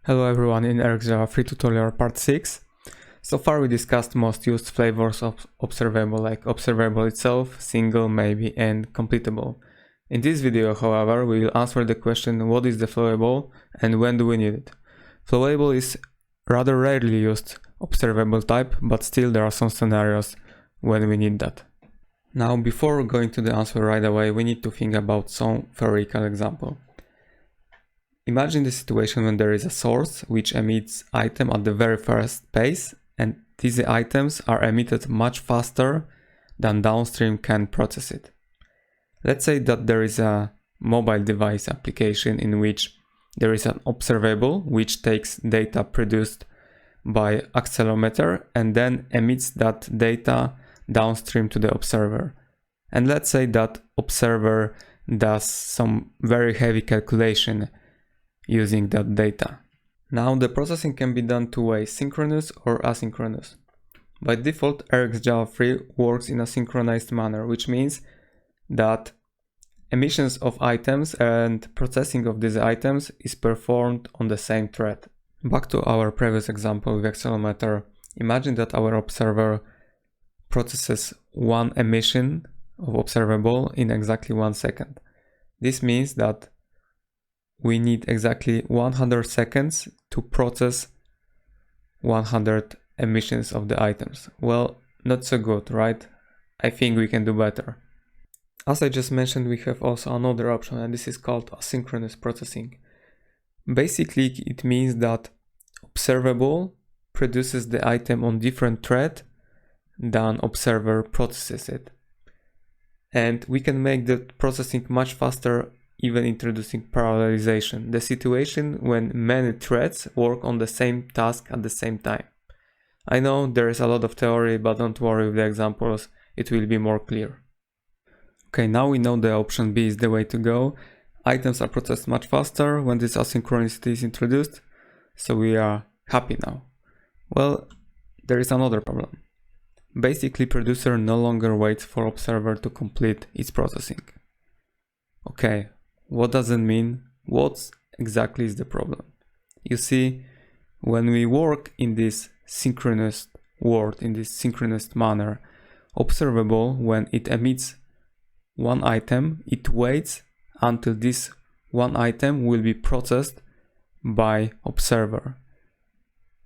Hello everyone, in RxJava free tutorial part 6. So far we discussed most used flavors of observable, like observable itself, single, maybe, and completable. In this video, however, we will answer the question what is the flowable and when do we need it. Flowable is rather rarely used observable type, but still there are some scenarios when we need that. Now, before going to the answer right away, we need to think about some theoretical example. Imagine the situation when there is a source which emits item at the very first pace, and these items are emitted much faster than downstream can process it. Let's say that there is a mobile device application in which there is an observable which takes data produced by accelerometer and then emits that data downstream to the observer. And let's say that observer does some very heavy calculation using that data. Now the processing can be done two ways, synchronous or asynchronous. By default, RxJava 3 works in a synchronized manner, which means that emissions of items and processing of these items is performed on the same thread. Back to our previous example with accelerometer, imagine that our observer processes one emission of observable in exactly 1 second. This means that we need exactly 100 seconds to process 100 emissions of the items. Well, not so good, right? I think we can do better. As I just mentioned, we have also another option, and this is called asynchronous processing. Basically, it means that observable produces the item on different thread than observer processes it. And we can make the processing much faster, even introducing parallelization, the situation when many threads work on the same task at the same time. I know there is a lot of theory, but don't worry with the examples, it will be more clear. Okay, now we know the option B is the way to go. Items are processed much faster when this asynchronicity is introduced, so we are happy now. Well, there is another problem. Basically, producer no longer waits for observer to complete its processing. Okay, what does it mean? What exactly is the problem? You see, when we work in this synchronous world, in this synchronous manner, observable, when it emits one item, it waits until this one item will be processed by observer.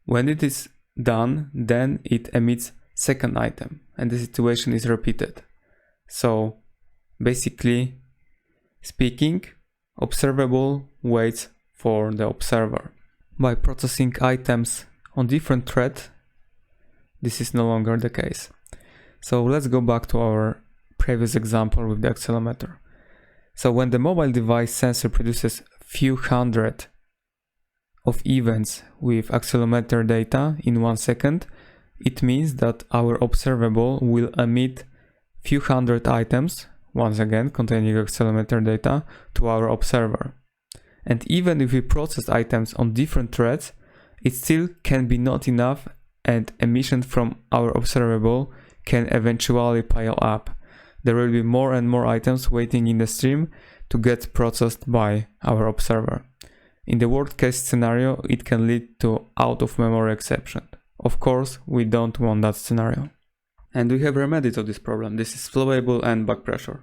When it is done, then it emits second item, and the situation is repeated. So basically speaking, observable waits for the observer. By processing items on different thread, this is no longer the case. So let's go back to our previous example with the accelerometer. So when the mobile device sensor produces few hundred of events with accelerometer data in 1 second, it means that our observable will emit few hundred items, once again containing accelerometer data, to our observer. And even if we process items on different threads, it still can be not enough, and emission from our observable can eventually pile up. There will be more and more items waiting in the stream to get processed by our observer. In the worst case scenario, it can lead to out of memory exception. Of course, we don't want that scenario. And we have a remedy to this problem. This is flowable and backpressure.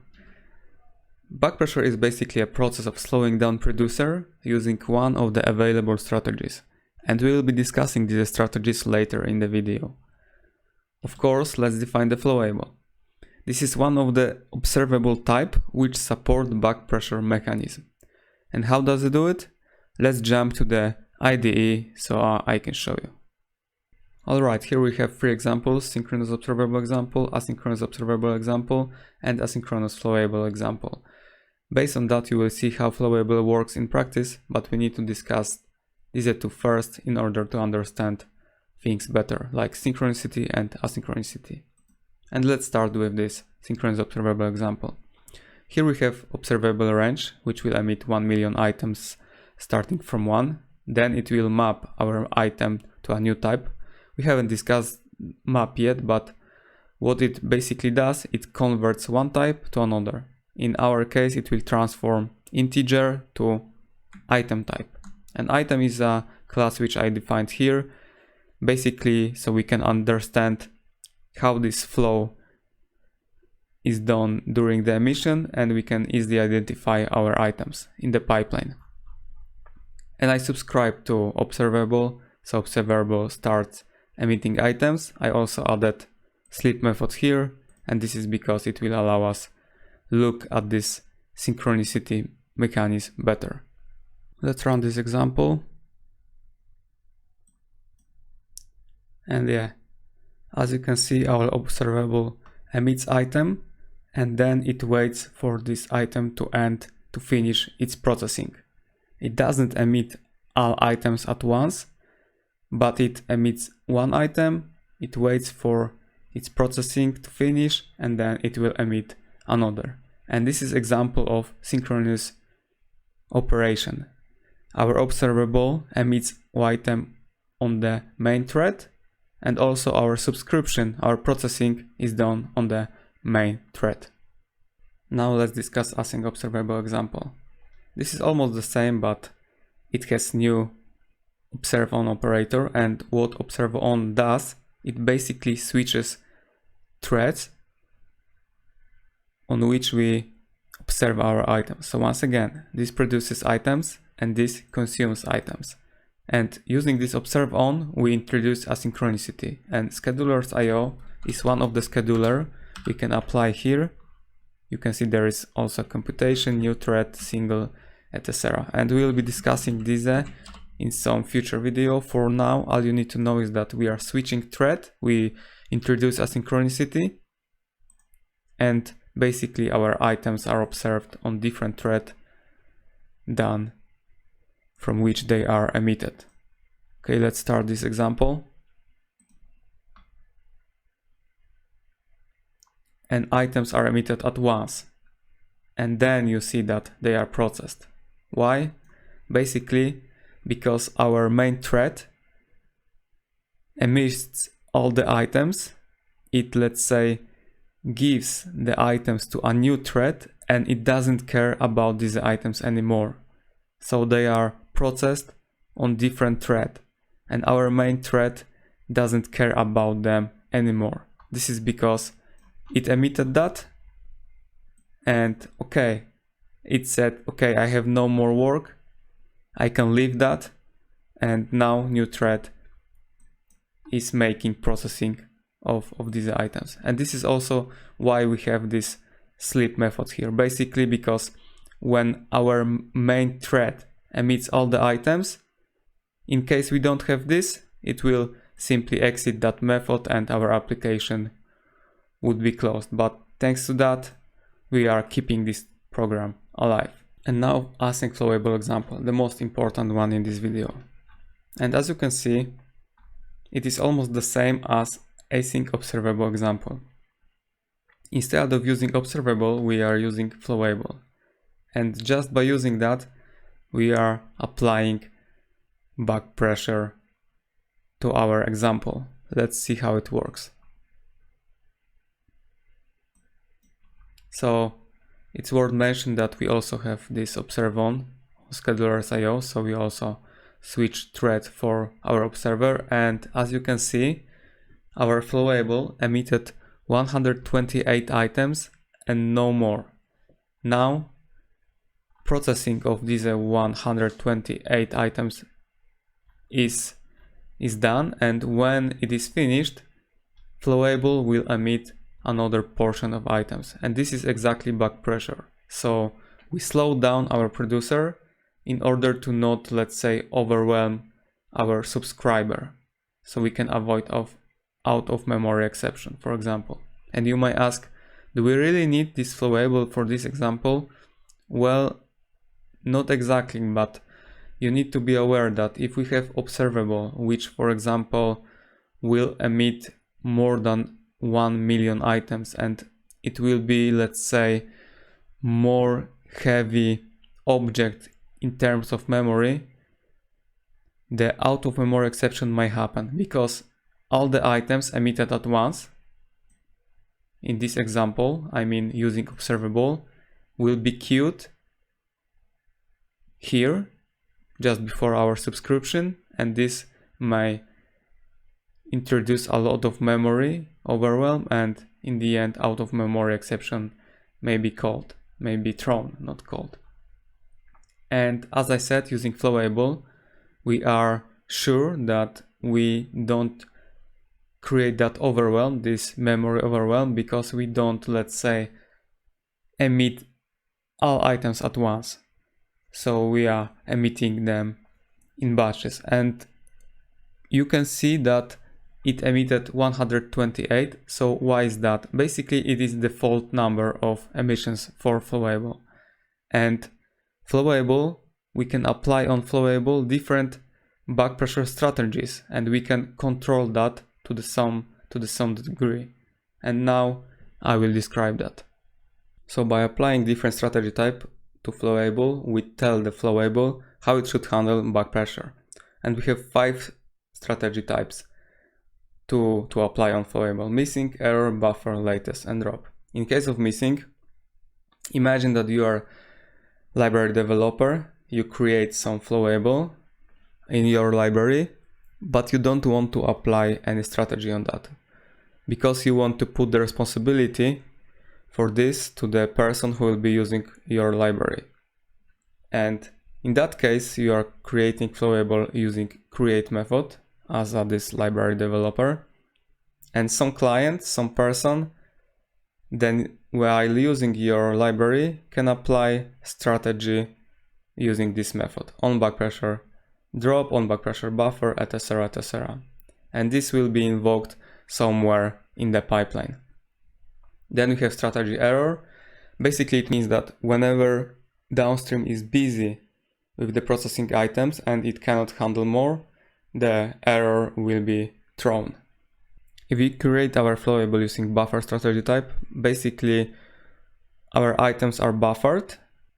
Backpressure is basically a process of slowing down producer using one of the available strategies. And we will be discussing these strategies later in the video. Of course, let's define the flowable. This is one of the observable type which support backpressure mechanism. And how does it do it? Let's jump to the IDE so I can show you. Alright, here we have 3 examples: synchronous observable example, asynchronous observable example, and asynchronous flowable example. Based on that, you will see how flowable works in practice, but we need to discuss these two first in order to understand things better, like synchronicity and asynchronicity. And let's start with this synchronous observable example. Here we have observable range, which will emit 1 million items starting from 1. Then it will map our item to a new type. We haven't discussed map yet, but what it basically does, it converts one type to another. In our case, it will transform integer to item type. An item is a class which I defined here, basically so we can understand how this flow is done during the emission, and we can easily identify our items in the pipeline. And I subscribe to Observable, so Observable starts emitting items. I also added sleep method here, and this is because it will allow us look at this synchronicity mechanism better. Let's run this example. And yeah, as you can see, our observable emits item, and then it waits for this item to end to finish its processing. It doesn't emit all items at once, but it emits one item, it waits for its processing to finish, and then it will emit another. And this is example of synchronous operation. Our observable emits item on the main thread, and also our subscription, our processing, is done on the main thread. Now let's discuss async observable example. This is almost the same, but it has new observe on operator, and what observe on does, it basically switches threads on which we observe our items. So once again, this produces items and this consumes items. And using this observe on, we introduce asynchronicity, and schedulers IO is one of the scheduler we can apply here. You can see there is also computation, new thread, single, etc. And we will be discussing this in some future video. For now, all you need to know is that we are switching thread, we introduce asynchronicity, and basically our items are observed on different thread than from which they are emitted. Okay, let's start this example. And items are emitted at once, and then you see that they are processed. Why? Basically because our main thread emits all the items. It, let's say, gives the items to a new thread, and it doesn't care about these items anymore. So they are processed on different thread, and our main thread doesn't care about them anymore. This is because it emitted that, and okay, it said, okay, I have no more work, I can leave that, and now new thread is making processing of these items. And this is also why we have this sleep method here, basically because when our main thread emits all the items, in case we don't have this, it will simply exit that method and our application would be closed. But thanks to that, we are keeping this program alive. And now async flowable example, the most important one in this video. And as you can see, it is almost the same as async observable example. Instead of using observable, we are using flowable. And just by using that, we are applying back pressure to our example. Let's see how it works. So it's worth mentioning that we also have this observe on schedulers IO, so we also switch thread for our observer, and as you can see, our flowable emitted 128 items and no more. Now processing of these 128 items is done, and when it is finished, flowable will emit another portion of items, and this is exactly back pressure. So we slow down our producer in order to not, let's say, overwhelm our subscriber, so we can avoid out of memory exception, for example. And you might ask, do we really need this flowable for this example? Well, not exactly, but you need to be aware that if we have observable, which for example will emit more than 1 million items, and it will be, let's say, more heavy object in terms of memory, the out of memory exception might happen because all the items emitted at once, in this example, I mean using observable, will be queued here just before our subscription, and this may introduce a lot of memory overwhelm, and in the end out of memory exception may be called, may be thrown, not called. And as I said, using Flowable, we are sure that we don't create that overwhelm, this memory overwhelm, because we don't, let's say, emit all items at once. So we are emitting them in batches, and you can see that it emitted 128. So why is that? Basically, it is the default number of emissions for Flowable. And Flowable, we can apply on Flowable different back pressure strategies, and we can control that to some degree. And now I will describe that. So by applying different strategy type to Flowable, we tell the Flowable how it should handle back pressure. And we have 5 strategy types to apply on Flowable: missing, error, buffer, latest, and drop. In case of missing, imagine that you are library developer, you create some Flowable in your library, but you don't want to apply any strategy on that, because you want to put the responsibility for this to the person who will be using your library. And in that case, you are creating Flowable using create method as this library developer, and some client, some person, then while using your library can apply strategy using this method on back pressure drop, on back pressure buffer, etc, etc. And this will be invoked somewhere in the pipeline. Then we have strategy error. Basically it means that whenever downstream is busy with the processing items and it cannot handle more, the error will be thrown. If we create our Flowable using buffer strategy type, basically our items are buffered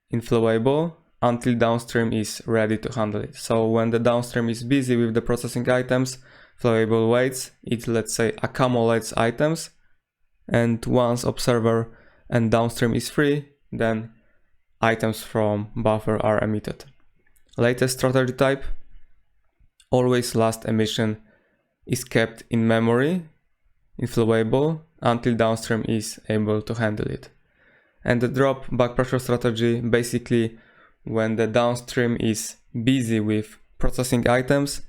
in Flowable until downstream is ready to handle it. So when the downstream is busy with the processing items, Flowable waits, it, let's say, accumulates items, and once observer and downstream is free, then items from buffer are emitted. Latest strategy type, always last emission is kept in memory in Flowable until downstream is able to handle it. And the drop back pressure strategy, basically when the downstream is busy with processing items,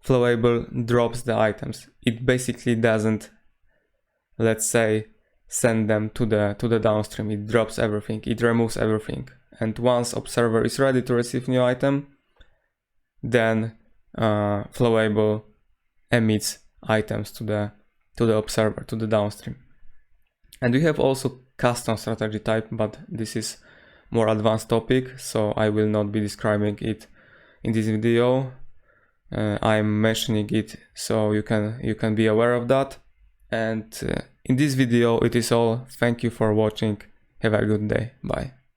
Flowable drops the items. It basically doesn't, let's say, send them to the downstream. It drops everything, it removes everything. And once observer is ready to receive new item, then Flowable emits items to the observer, to the downstream. And we have also custom strategy type, but this is more advanced topic, so I will not be describing it in this video. I'm mentioning it so you can be aware of that. And in this video it is all. Thank you for watching. Have a good day. Bye.